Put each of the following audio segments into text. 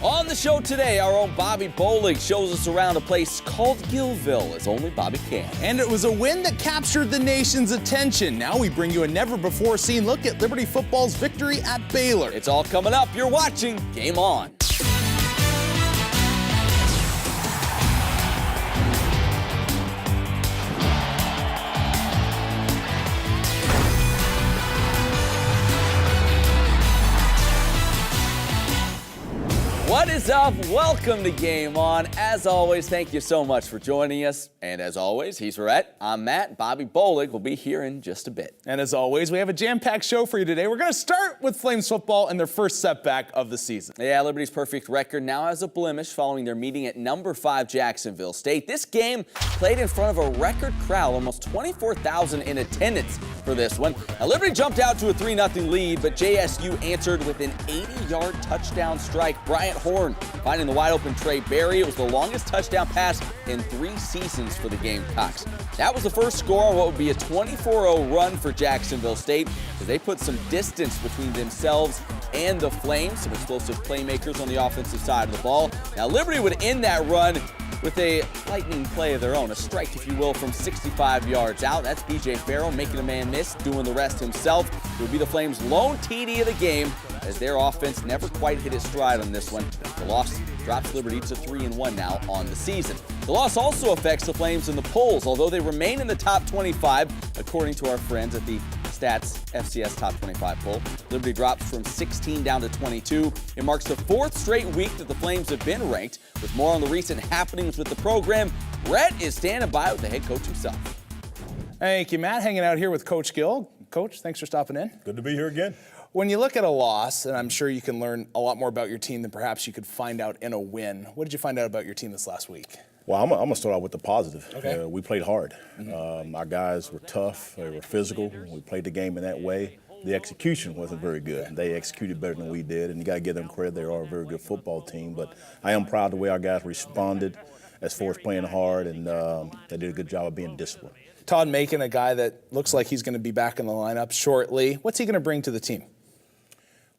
On the show today, our own Bobby Bowling shows us around a place called Gil Ville, as only Bobby can. And it was a win that captured the nation's attention. Now we bring you a never-before-seen look at Liberty football's victory at Baylor. It's all coming up. You're watching Game On. What is up? Welcome to Game On. As always, thank you so much for joining us. And as always, he's Rhett, I'm Matt. Bobby Bowling will be here in just a bit. And as always, we have a jam-packed show for you today. We're going to start with Flames football and their first setback of the season. Yeah, Liberty's perfect record now has a blemish following their meeting at number 5 Jacksonville State. This game played in front of a record crowd, almost 24,000 in attendance for this one. Now, Liberty jumped out to a 3-0 lead, but JSU answered with an 80-yard touchdown strike. Bryant Horn finding the wide-open Trey Berry. It was the longest touchdown pass in 3 seasons for the Gamecocks. That was the first score on what would be a 24-0 run for Jacksonville State, as they put some distance between themselves and the Flames. Some explosive playmakers on the offensive side of the ball. Now, Liberty would end that run with a lightning play of their own, a strike, if you will, from 65 yards out. That's B.J. Farrell making a man miss, doing the rest himself. It would be the Flames' lone TD of the game, as their offense never quite hit its stride on this one. The loss drops Liberty to 3-1 now on the season. The loss also affects the Flames in the polls, although they remain in the top 25, according to our friends at the Stats FCS Top 25 poll. Liberty drops from 16 down to 22. It marks the 4th straight week that the Flames have been ranked. With more on the recent happenings with the program, Rhett is standing by with the head coach himself. Thank you, Matt. Hanging out here with Coach Gil. Coach, thanks for stopping in. Good to be here again. When you look at a loss, and I'm sure you can learn a lot more about your team than perhaps you could find out in a win, what did you find out about your team this last week? Well, I'm going to start out with the positive. Okay. We played hard. Our guys were tough. They were physical. We played the game in that way. The execution wasn't very good. They executed better than we did, and you got to give them credit. They are a very good football team. But I am proud of the way our guys responded as far as playing hard, and they did a good job of being disciplined. Todd Macon, a guy that looks like he's going to be back in the lineup shortly. What's he going to bring to the team?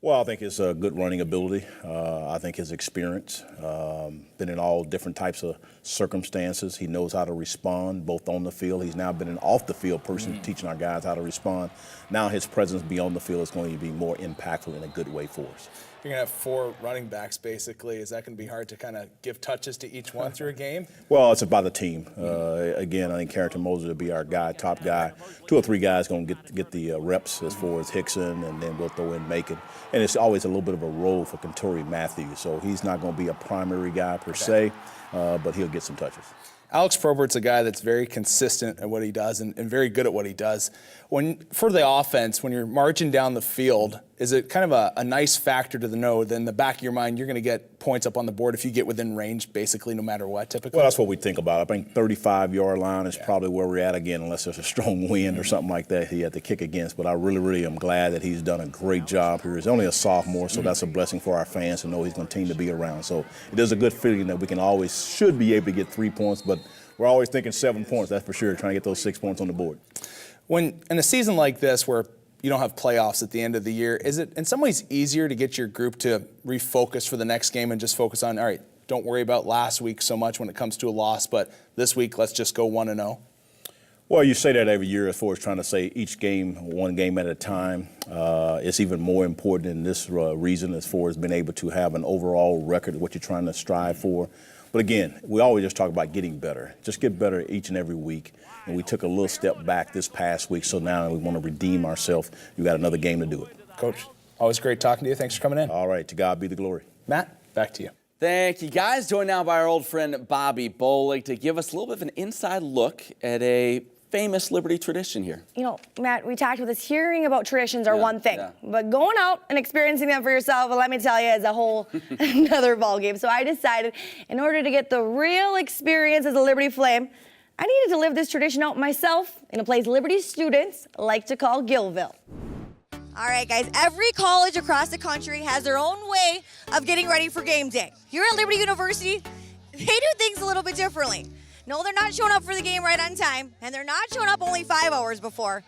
Well, I think his good running ability. I think his experience. Been in all different types of circumstances. He knows how to respond, both on the field. He's now been an off-the-field person teaching our guys how to respond. Now his presence beyond the field is going to be more impactful in a good way for us. You're going to have 4 running backs, basically. Is that going to be hard to kind of give touches to each one through a game? Well, it's about the team. Again, I think Carrington Moser will be our guy, top guy. 2 or 3 guys going to get the reps as far as Hickson, and then we'll throw in Macon. And it's always a little bit of a role for Kentori Matthews, so he's not going to be a primary guy per se, but he'll get some touches. Alex Probert's a guy that's very consistent at what he does and very good at what he does. For the offense, when you're marching down the field, is it kind of a nice factor to know that in the back of your mind you're going to get points up on the board if you get within range, basically, no matter what, typically? Well, that's what we think about. I think 35-yard line is probably where we're at, again, unless there's a strong wind or something like that he had to kick against. But I really am glad that he's done a great job here. He's only a sophomore, so that's a blessing for our fans to know he's going to continue to be around. So it is a good feeling that we should be able to get 3 points, but we're always thinking 7 points, that's for sure, trying to get those 6 points on the board. When in a season like this where you don't have playoffs at the end of the year, is it in some ways easier to get your group to refocus for the next game and just focus on, all right, don't worry about last week so much when it comes to a loss, but this week let's just go 1-0? Well, you say that every year as far as trying to say each game, one game at a time. It's even more important in this reason as far as being able to have an overall record of what you're trying to strive for. But again, we always just talk about getting better. Just get better each and every week. And we took a little step back this past week, so now we want to redeem ourselves. You got another game to do it. Coach, always great talking to you. Thanks for coming in. All right, to God be the glory. Matt, back to you. Thank you, guys. Joined now by our old friend Bobby Bowling to give us a little bit of an inside look at a famous Liberty tradition here. You know, Matt, we talked about this. Hearing about traditions are one thing, but going out and experiencing them for yourself, well, let me tell you, is a whole another ballgame. So I decided, in order to get the real experience as a Liberty Flame, I needed to live this tradition out myself in a place Liberty students like to call Gil Ville. All right, guys, every college across the country has their own way of getting ready for game day. Here at Liberty University, they do things a little bit differently. No, they're not showing up for the game right on time, and they're not showing up only 5 hours before.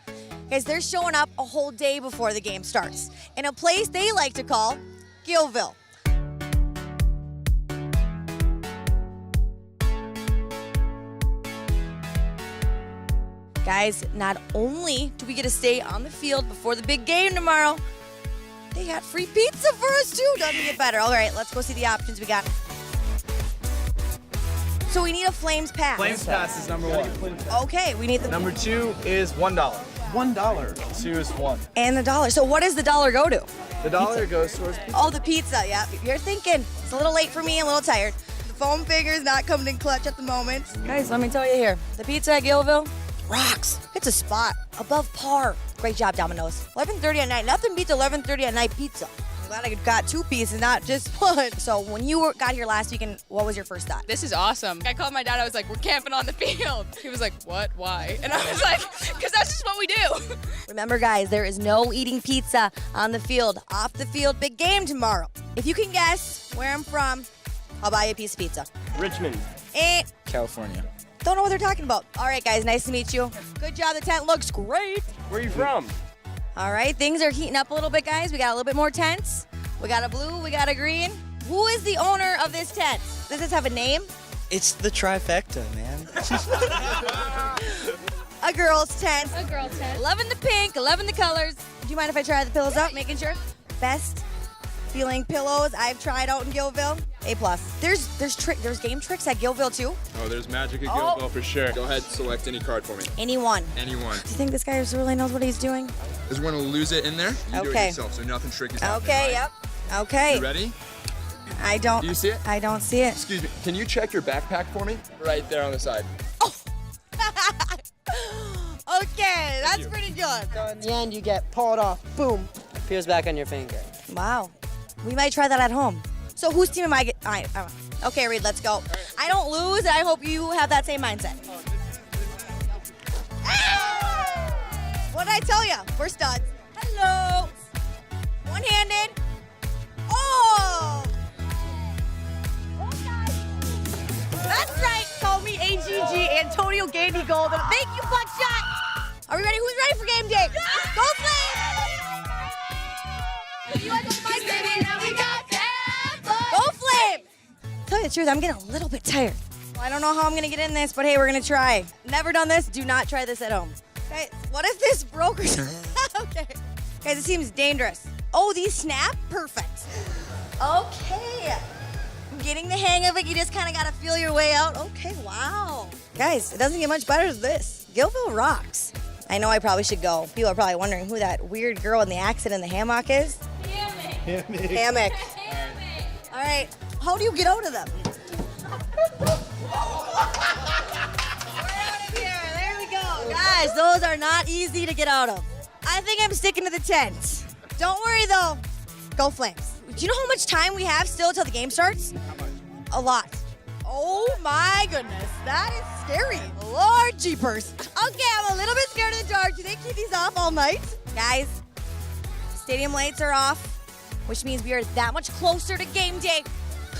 Guys, they're showing up a whole day before the game starts in a place they like to call Gil Ville. Guys, not only do we get to stay on the field before the big game tomorrow, they got free pizza for us too. Doesn't get better. All right, let's go see the options we got. So we need a Flames pass. Flames pass is number 1. Okay, we need the Number 2 is $1. $1. 2 is 1. and the dollar. So what does the dollar go to? The dollar goes towards pizza. Oh, the pizza. Yeah, you're thinking. It's a little late for me, a little tired. The foam finger's not coming in clutch at the moment. Guys, let me tell you here, the pizza at Gil Ville rocks. It's a spot above par. Great job, Domino's. 11:30 at night. Nothing beats 11:30 at night pizza. I'm glad I got 2 pieces, not just 1. So when you got here last weekend, what was your first thought? This is awesome. I called my dad. I was like, we're camping on the field. He was like, what? Why? And I was like, because that's just what we do. Remember, guys, there is no eating pizza on the field. Off the field, big game tomorrow. If you can guess where I'm from, I'll buy you a piece of pizza. Richmond. California. Don't know what they're talking about. All right, guys, nice to meet you. Good job. The tent looks great. Where are you from? All right, things are heating up a little bit, guys. We got a little bit more tents. We got a blue, we got a green. Who is the owner of this tent? Does this have a name? It's the trifecta, man. A girl's tent. A girl's tent. Loving the pink, loving the colors. Do you mind if I try the pillows out, making sure? Best feeling pillows I've tried out in Gil Ville. A+. There's game tricks at Gil Ville too? Oh, there's magic at Gil Ville for sure. Go ahead, select any card for me. Anyone. Anyone. Do you think this guy really knows what he's doing? Is we're gonna lose it in there? You do it Okay. yourself, so nothing tricky is happening. Okay, right? yep. Okay. You ready? I don't. Do you see it? I don't see it. Excuse me, can you check your backpack for me? Right there on the side. Okay, that's pretty good. So in the end, you get pulled off. Boom. Peels back on your finger. Wow. We might try that at home. So whose team am I? Okay, Reed, let's go. I don't lose, and I hope you have that same mindset. What did I tell you? We're studs. Hello. One-handed. Oh. That's right. Call me AGG, Antonio Gandy Golden. Thank you, Buckshot. Are we ready? Who's ready for game day? Go Flames! You want to go my baby? Now we got that. Go Flames! Tell you the truth, I'm getting a little bit tired. I don't know how I'm gonna get in this, but hey, we're gonna try. Never done this. Do not try this at home. Okay, what if this broke or something? Okay. Guys, it seems dangerous. Oh, these snap? Perfect. Okay. I'm getting the hang of it. You just kind of got to feel your way out. Okay, wow. Guys, it doesn't get much better than this. Gil Ville rocks. I know I probably should go. People are probably wondering who that weird girl in the accent in the hammock is. Hammock. All right. How do you get out of them? We're out of here. There we go. Guys, those are not easy to get out of. I think I'm sticking to the tent. Don't worry, though. Go Flames. Do you know how much time we have still till the game starts? A lot. Oh, my goodness. That is scary. Lord jeepers. Okay, I'm a little bit scared of the dark. Do they keep these off all night? Guys, stadium lights are off, which means we are that much closer to game day,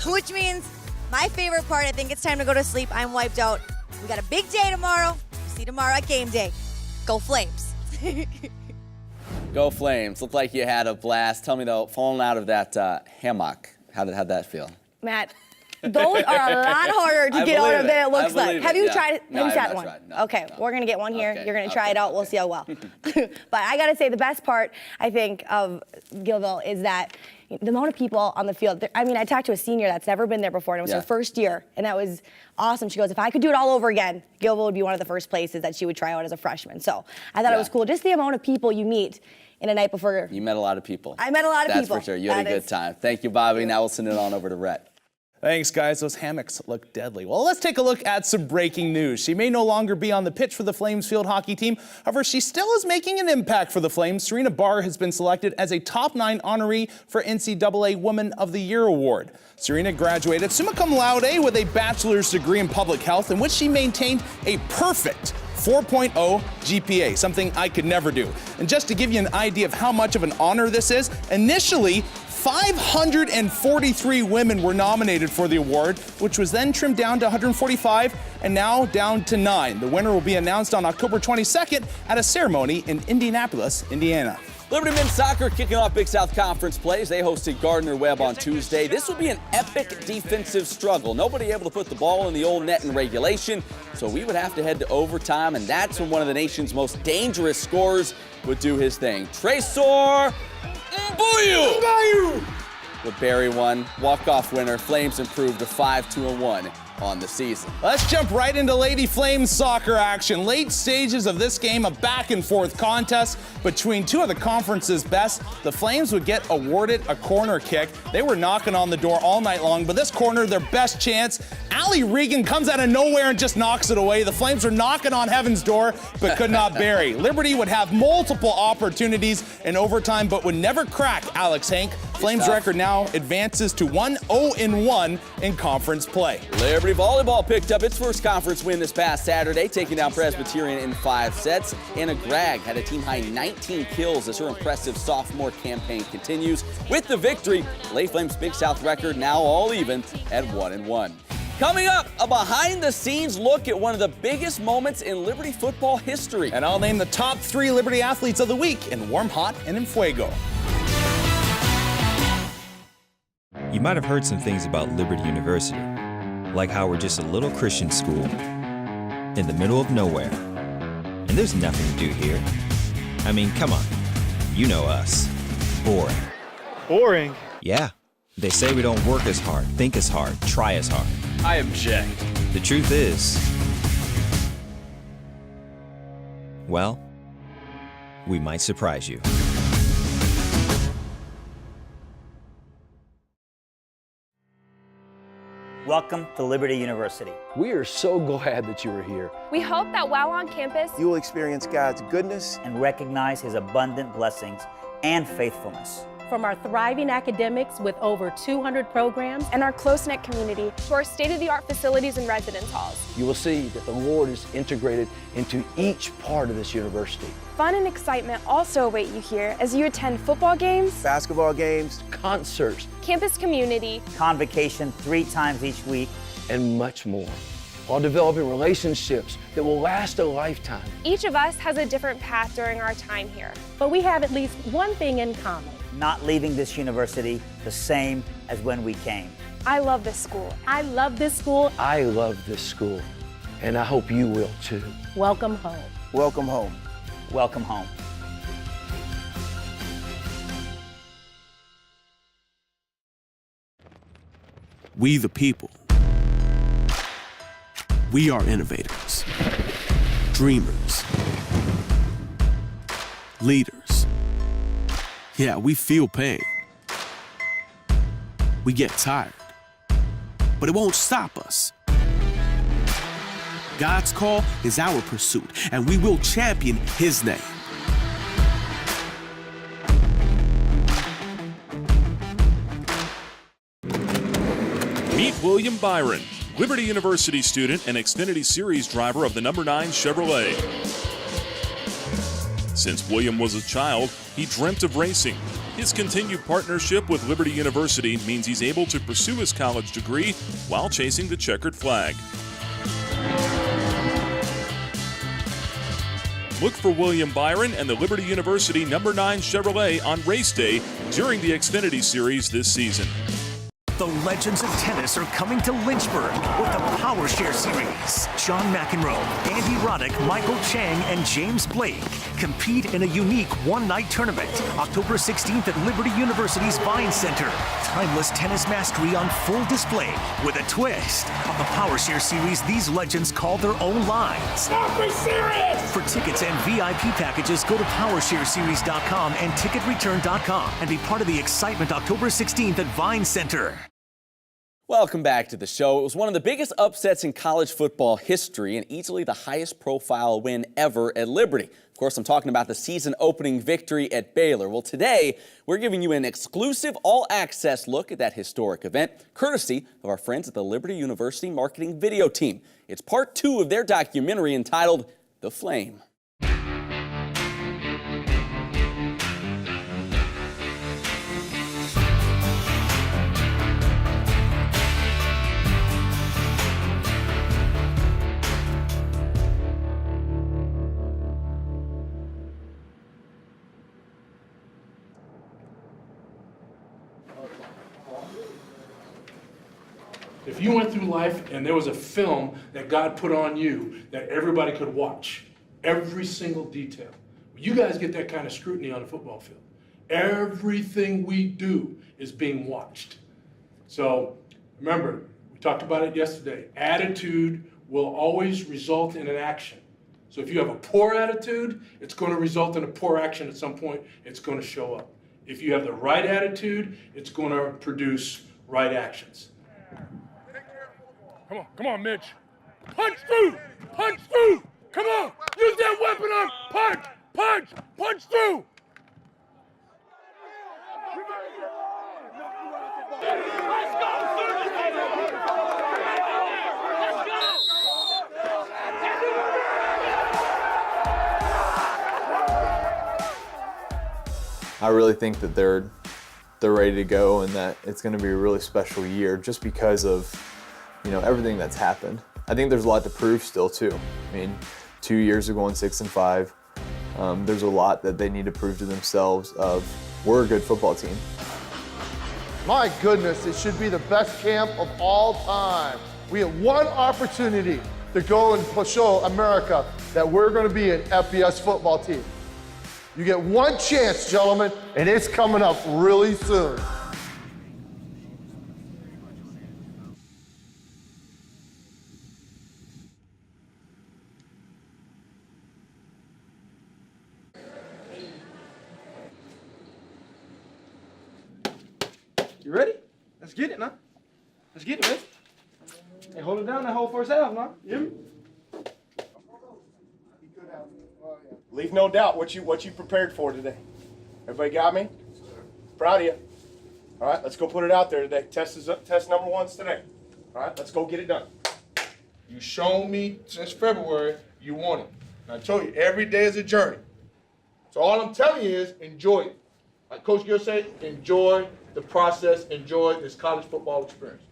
which means my favorite part, I think it's time to go to sleep. I'm wiped out. We got a big day tomorrow. See you tomorrow at game day. Go Flames. Go Flames. Looked like you had a blast. Tell me, though, falling out of that hammock, how'd that feel? Matt, those are a lot harder to get out of than it looks like. Have you tried it? No, Have you I have tried not one? tried. No, Okay, no. we're gonna get one here. Okay, You're gonna try it out. We'll see how well. But I gotta say, the best part, I think, of Gil Ville is that the amount of people on the field. I mean, I talked to a senior that's never been there before, and it was her first year, and that was awesome. She goes, if I could do it all over again, Gil Ville would be one of the first places that she would try out as a freshman. So I thought it was cool. Just the amount of people you meet in a night before. You met a lot of people. I met a lot of people. That's for sure. You had a good time. Thank you, Bobby. Now we'll send it on over to Rhett. Thanks, guys. Those hammocks look deadly. Well, let's take a look at some breaking news. She may no longer be on the pitch for the Flames field hockey team. However, she still is making an impact for the Flames. Serena Barr has been selected as a top 9 honoree for NCAA Woman of the Year award. Serena graduated summa cum laude with a bachelor's degree in public health, in which she maintained a perfect 4.0 GPA, something I could never do. And just to give you an idea of how much of an honor this is, initially, 543 women were nominated for the award, which was then trimmed down to 145 and now down to 9. The winner will be announced on October 22nd at a ceremony in Indianapolis, Indiana. Liberty men's soccer kicking off Big South Conference plays. They hosted Gardner-Webb on Tuesday. This will be an epic defensive struggle. Nobody able to put the ball in the old net in regulation, so we would have to head to overtime, and that's when one of the nation's most dangerous scorers would do his thing. Tresor Mbuyu would bury one. Walk-off winner. Flames improved to 5-2-1 on the season. Let's jump right into Lady Flames soccer action. Late stages of this game, a back-and-forth contest between two of the conference's best. The Flames would get awarded a corner kick. They were knocking on the door all night long, but this corner, their best chance. Allie Regan comes out of nowhere and just knocks it away. The Flames were knocking on heaven's door, but could not bury. Liberty would have multiple opportunities in overtime, but would never crack Alex Hank. Flames record now advances to 1-0-1 in conference play. Liberty volleyball picked up its first conference win this past Saturday, taking down Presbyterian in 5 sets. Anna Gregg had a team-high 19 kills as her impressive sophomore campaign continues. With the victory, Lady Flames Big South record now all even at 1-1. Coming up, a behind-the-scenes look at one of the biggest moments in Liberty football history. And I'll name the top 3 Liberty athletes of the week in Warm, Hot, and in Fuego. You might have heard some things about Liberty University, like how we're just a little Christian school in the middle of nowhere. And there's nothing to do here. I mean, come on. You know us. Boring. Boring? Yeah. They say we don't work as hard, think as hard, try as hard. I object. The truth is, well, we might surprise you. Welcome to Liberty University. We are so glad that you are here. We hope that while on campus, you will experience God's goodness and recognize His abundant blessings and faithfulness. From our thriving academics with over 200 programs and our close-knit community to our state-of-the-art facilities and residence halls. You will see that the Lord is integrated into each part of this university. Fun and excitement also await you here as you attend football games, basketball games, concerts, campus community, convocation 3 times each week, and much more, while developing relationships that will last a lifetime. Each of us has a different path during our time here, but we have at least one thing in common. Not leaving this university the same as when we came. I love this school. I love this school. I love this school, and I hope you will too. Welcome home. Welcome home. Welcome home. We the people. We are innovators, dreamers, leaders. Yeah, we feel pain. We get tired, but it won't stop us. God's call is our pursuit, and we will champion His name. Meet William Byron, Liberty University student and Xfinity Series driver of the number 9 Chevrolet. Since William was a child, he dreamt of racing. His continued partnership with Liberty University means he's able to pursue his college degree while chasing the checkered flag. Look for William Byron and the Liberty University number 9 Chevrolet on race day during the Xfinity Series this season. The legends of tennis are coming to Lynchburg with the PowerShare Series. John McEnroe, Andy Roddick, Michael Chang, and James Blake compete in a unique one-night tournament, October 16th at Liberty University's Vine Center. Timeless tennis mastery on full display with a twist. On the PowerShare Series, these legends call their own lines. For tickets and VIP packages, go to PoweShareSeries.com and TicketReturn.com and be part of the excitement October 16th at Vine Center. Welcome back to the show. It was one of the biggest upsets in college football history and easily the highest profile win ever at Liberty. Of course, I'm talking about the season opening victory at Baylor. Well, today, we're giving you an exclusive all-access look at that historic event, courtesy of our friends at the Liberty University Marketing Video Team. It's part 2 of their documentary entitled The Flame. If you went through life and there was a film that God put on you that everybody could watch, every single detail, you guys get that kind of scrutiny on the football field. Everything we do is being watched. So remember, we talked about it yesterday. Attitude will always result in an action. So if you have a poor attitude, it's going to result in a poor action at some point. It's going to show up. If you have the right attitude, it's going to produce right actions. Come on, Mitch. Punch through! Punch through! Come on! Use that weapon on! Punch! Punch! Punch through! Let's go! I really think that they're ready to go and that it's going to be a really special year just because of, everything that's happened. I think there's a lot to prove still too. I mean, 2 years of going 6-5, there's a lot that they need to prove to themselves of we're a good football team. My goodness, it should be the best camp of all time. We have one opportunity to go and show America that we're going to be an FBS football team. You get one chance, gentlemen, and it's coming up really soon. You ready? Let's get it, man. Let's get it, man. Hey, hold it down that whole first half, man. You hear me? Leave no doubt what you prepared for today. Everybody got me? Proud of you. All right, let's go put it out there today. Test number 1's today. All right, let's go get it done. You shown me since February you want it. And I told you, every day is a journey. So all I'm telling you is enjoy it. Like Coach Gil said, enjoy the process, enjoy this college football experience.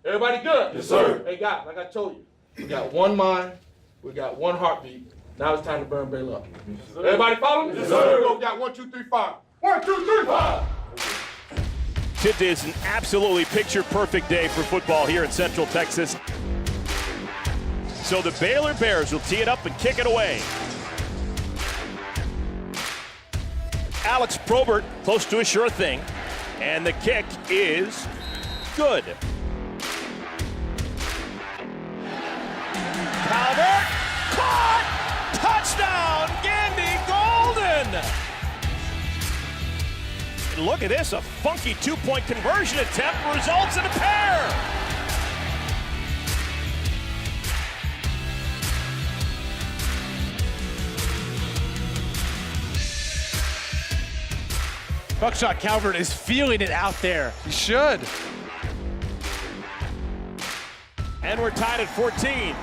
Everybody good? Yes, sir. Hey, guys, like I told you, we got one mind, we got one heartbeat. Now it's time to burn Bail up. Yes, everybody follow me? Yes, sir. We got 1, 2, 3, 5. 1, 2, 3, 5. Today is an absolutely picture-perfect day for football here in Central Texas. So the Baylor Bears will tee it up and kick it away. Alex Probert close to a sure thing, and the kick is good. Calvert, caught! Touchdown, Gandy Golden! And look at this, a funky two-point conversion attempt results in a pair! Buckshot Calvert is feeling it out there. He should. And we're tied at 14.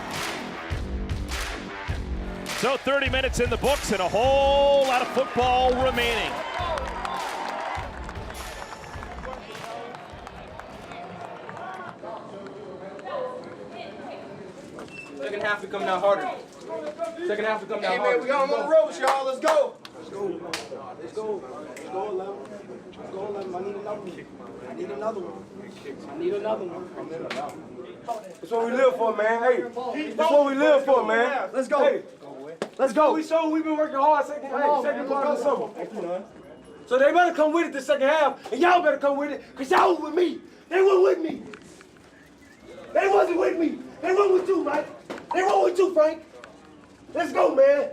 So 30 minutes in the books and a whole lot of football remaining. Second half to come down harder. Second half to come down harder. We got them on the ropes, y'all. Let's go. Let's go. Let's go. Let's go, 11. Let's go, 11. I need another one. I need another one. I need another one. That's what we live for, man. Hey, that's what we live for, man. Let's go. Hey, let's go. We showed we've been working hard second part of the summer. So they better come with it the second half, and y'all better come with it, because y'all was with me. They weren't with me. They wasn't with me. They went with you, Mike. They went with you, Frank. Let's go, man.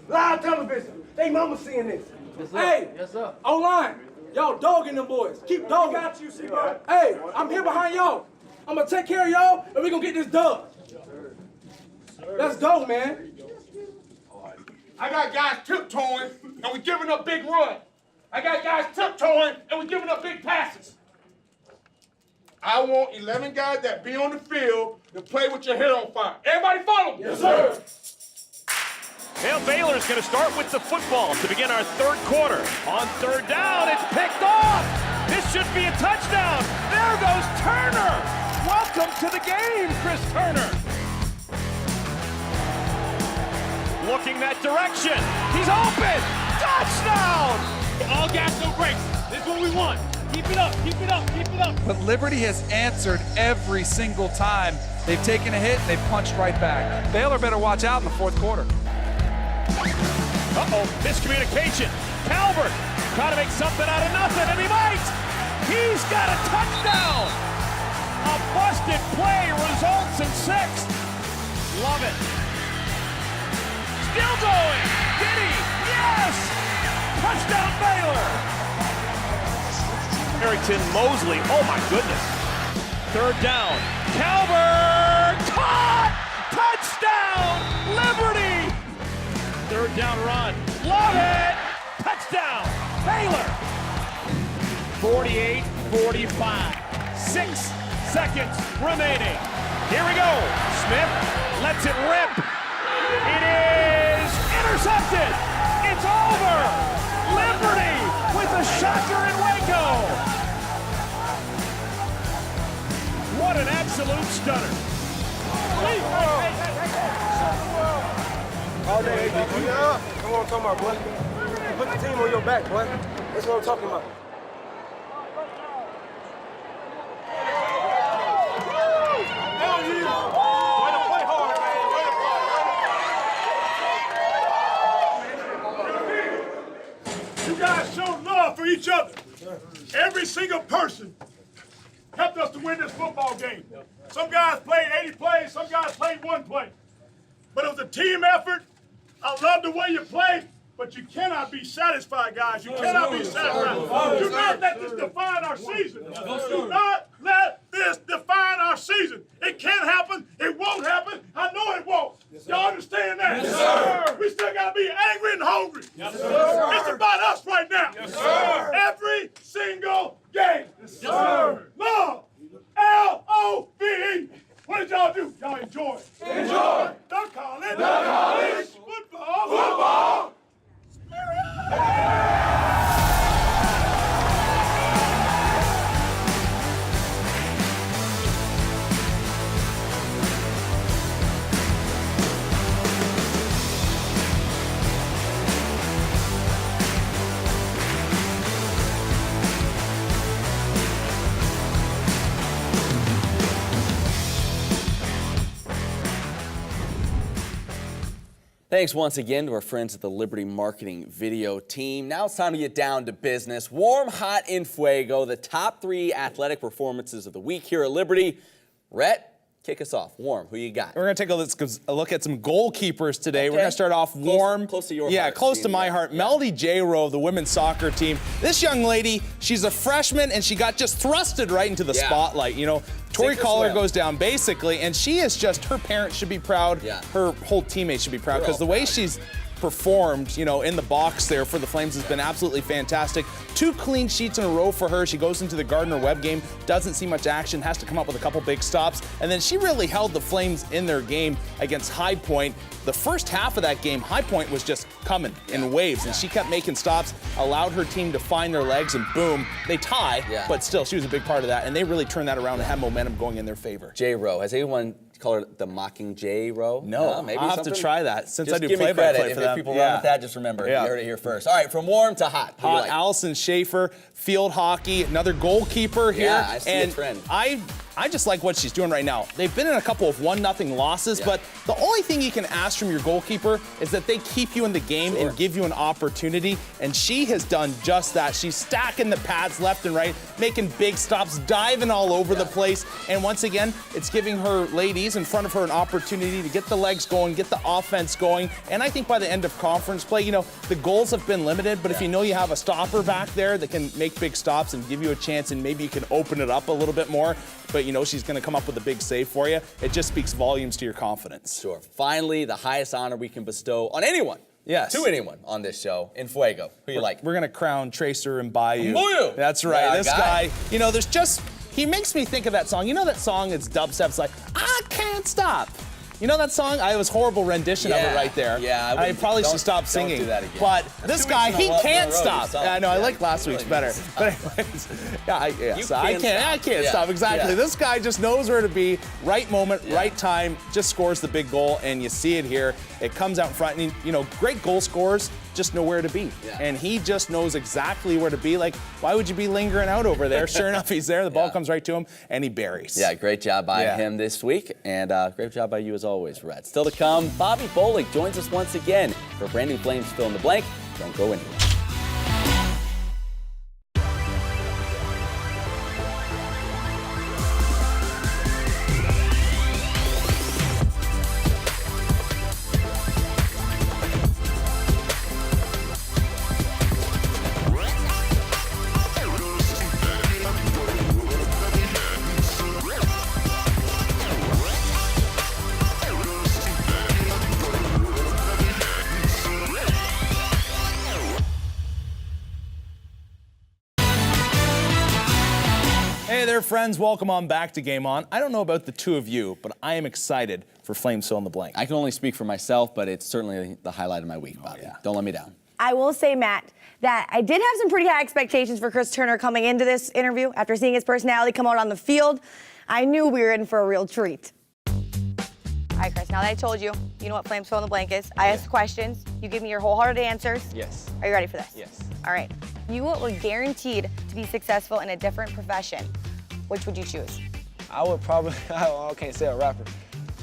Live television. They mama seeing this. Yes, sir. Hey, yes, sir. online, y'all dogging them boys. Keep dogging. Got you, C-Boy. Hey, I'm here behind y'all. I'm gonna take care of y'all, and we're gonna get this done. Let's go, man. I got guys tiptoeing, and we're giving up big runs. I got guys tiptoeing, and we're giving up big passes. I want 11 guys that be on the field to play with your head on fire. Everybody follow me? Yes, sir. Well, Baylor's going to start with the football to begin our third quarter. On third down, it's picked off. This should be a touchdown. There goes Turner. Welcome to the game, Chris Turner. Looking that direction. He's open. Touchdown. All gas, no brakes. This is what we want. Keep it up, keep it up, keep it up. But Liberty has answered every single time. They've taken a hit, they've punched right back. Baylor better watch out in the fourth quarter. Uh-oh, miscommunication. Calvert trying to make something out of nothing, and he might! He's got a touchdown! A busted play results in 6. Love it. Still going. Did he? Yes! Touchdown Baylor! Harrington Mosley, oh my goodness. 3rd down. Calvert! Caught! Touchdown! Liberty! 3rd down run. Love it! Touchdown! Baylor! 48-45. 6 seconds remaining. Here we go. Smith lets it rip. It is intercepted. It's over. Liberty with a shocker in Waco. What an absolute stunner. All day, come on, come on, boy. Put the team on your back, boy. That's what I'm talking about. You guys showed love for each other. Every single person helped us to win this football game. Some guys played 80 plays, some guys played 1 play. But it was a team effort. I love the way you played, but you cannot be satisfied, guys. You cannot be satisfied. Do not let this define our season. Do not let this define our season. It can't happen. It won't happen. I know it won't. Y'all understand that? Yes, sir. We still got to be angry and hungry. Yes, sir. It's about us right now. Yes, sir. Every single game. Yes, sir. Love. L-O-V-E. What did y'all do? Y'all enjoy. Enjoy. Don't call it. Don't call it. Football. Football. Thanks once again to our friends at the Liberty Marketing Video Team. Now it's time to get down to business. Warm, hot, in fuego, the top 3 athletic performances of the week here at Liberty. Rhett, kick us off. Warm, who you got? We're going to take a look at some goalkeepers today. Okay. We're going to start off warm. Close to your heart. Yeah, close to my heart. Yeah. Melody J. Rowe of the women's soccer team. This young lady, she's a freshman, and she got just thrusted right into the spotlight. You know, Tori Collar goes down basically, and she is just, her parents should be proud. Yeah. Her whole teammates should be proud because the way she's performed, you know, in the box there for the Flames has been absolutely fantastic. 2 clean sheets in a row for her. She goes into the Gardner-Webb game, doesn't see much action, has to come up with a couple big stops, and then she really held the Flames in their game against High Point. The first half of that game, High Point was just coming in waves, and she kept making stops, allowed her team to find their legs, and boom, they tie, but still, she was a big part of that, and they really turned that around and had momentum going in their favor. J. Rowe, has anyone called her the Mocking J. Rowe? No, maybe I'll have to try that. Since just I do give play-by-play me credit. for them. If people run with that, just remember, you heard it here first. All right, from warm to hot. Hot, Allison Schaefer, field hockey, another goalkeeper here. Yeah, I see a trend. I just like what she's doing right now. They've been in a couple of 1-0 losses, but the only thing you can ask from your goalkeeper is that they keep you in the game and give you an opportunity, and she has done just that. She's stacking the pads left and right, making big stops, diving all over the place, and once again, it's giving her ladies in front of her an opportunity to get the legs going, get the offense going, and I think by the end of conference play, you know, the goals have been limited, but if you know you have a stopper back there that can make big stops and give you a chance, and maybe you can open it up a little bit more, but you know she's going to come up with a big save for you, it just speaks volumes to your confidence. Sure. Finally, the highest honor we can bestow on anyone. Yes. To anyone on this show, in Fuego. Who you like? We're going to crown Tracer and Bayou. Bayou! That's right. This guy, you know, there's just, he makes me think of that song. You know that song, it's dubstep, it's like, I can't stop. You know that song? I was horrible rendition of it right there. Yeah, I probably should stop singing. Don't do that again. But this guy, he can't stop. I know, I like last week's better. But anyways, I can't stop. Exactly. Yeah. This guy just knows where to be. Right moment, right time, just scores the big goal, and you see it here. It comes out in front, and you know, great goal scorers just know where to be. And he just knows exactly where to be. Like, why would you be lingering out over there? Sure enough, he's there. The ball comes right to him, and he buries. Yeah, great job by him this week, and great job by you as always, Rhett. Still to come, Bobby Bolick joins us once again for a brand new Flames Fill in the Blank. Don't go anywhere. Hey there, friends. Welcome on back to Game On. I don't know about the two of you, but I am excited for Flames Fill in the Blank. I can only speak for myself, but it's certainly the highlight of my week, Bobby. Don't let me down. I will say, Matt, that I did have some pretty high expectations for Chris Turner coming into this interview. After seeing his personality come out on the field, I knew we were in for a real treat. All right, Chris, now that I told you, you know what Flames Fill in the Blank is. I ask questions, you give me your wholehearted answers. Yes. Are you ready for this? Yes. All right. You were guaranteed to be successful in a different profession. Which would you choose? I would probably, I can't say a rapper.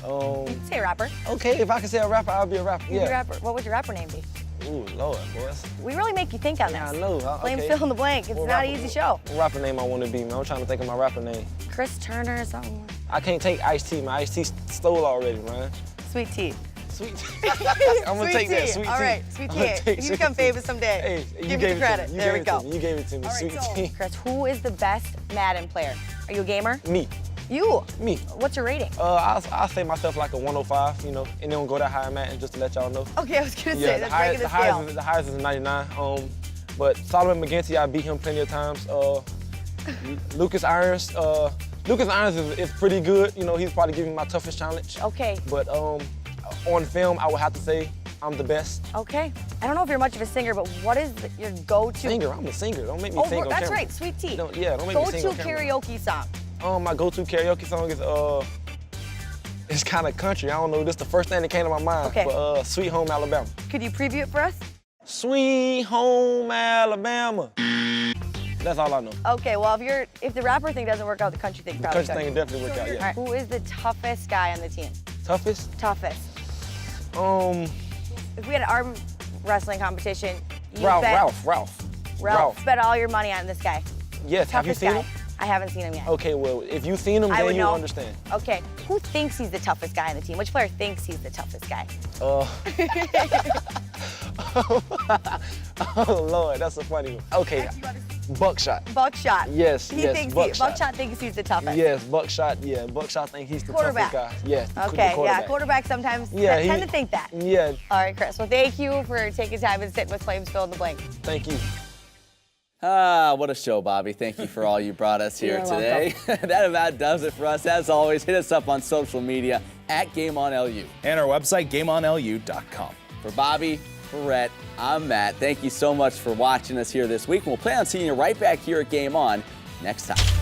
You can say a rapper. Okay, if I can say a rapper, I'll be a rapper. You'd be a rapper. What would your rapper name be? Ooh, Lord, boys. We really make you think on this. Yeah, I know. Flames Fill in the Blank. It's not an easy show. What rapper name I want to be, man? I'm trying to think of my rapper name. Chris Turner or something. I can't take Ice-T. My Ice-T stole already, man. Sweet Tea. Sweet Tea. I'm going to take that, Sweet Tea. All right, Sweet Tea. You become famous someday. Hey, give me the credit. There we go. You gave it to me, Sweet Tea. Chris, who is the best Madden player? Are you a gamer? Me. You? Me. What's your rating? I'll say myself like a 105, you know, and don't go that high in Madden, just to let y'all know. Okay, I was going to say, that's breaking the scale. The highest is a 99. But Solomon McGinty, I beat him plenty of times. Lucas Irons is pretty good. You know, he's probably giving me my toughest challenge. Okay. But on film, I would have to say I'm the best. Okay. I don't know if you're much of a singer, but what is your go-to? Singer, I'm a singer. Don't make me sing on that's camera. right, Sweet Tea. Don't make me sing on camera. Go-to karaoke song. My go-to karaoke song is it's kind of country. I don't know. This is the first thing that came to my mind. Okay. But Sweet Home Alabama. Could you preview it for us? Sweet Home Alabama. That's all I know. Okay. Well, if the rapper thing doesn't work out, the country thing probably. The country thing definitely work out. Yeah. All right. Who is the toughest guy on the team? Toughest? Toughest. If we had an arm wrestling competition, Ralph. Bet all your money on this guy. Yes. Have you seen him? I haven't seen him yet. Okay, well, if you've seen him, then you'll understand. Okay, who thinks he's the toughest guy on the team? Which player thinks he's the toughest guy? Oh, Lord, that's a funny one. Okay, Buckshot. Buckshot. Yes, Buckshot thinks he's the toughest. Yes, Buckshot thinks he's the toughest guy. Yeah, okay, quarterback sometimes tend to think that. Yeah. All right, Chris, well, thank you for taking time and sitting with Flames Fill in the Blank. Thank you. What a show, Bobby. Thank you for all you brought us here today. That about does it for us. As always, hit us up on social media at GameOnLU. And our website, GameOnLU.com. For Bobby, for Rhett, I'm Matt. Thank you so much for watching us here this week. And we'll plan on seeing you right back here at Game On next time.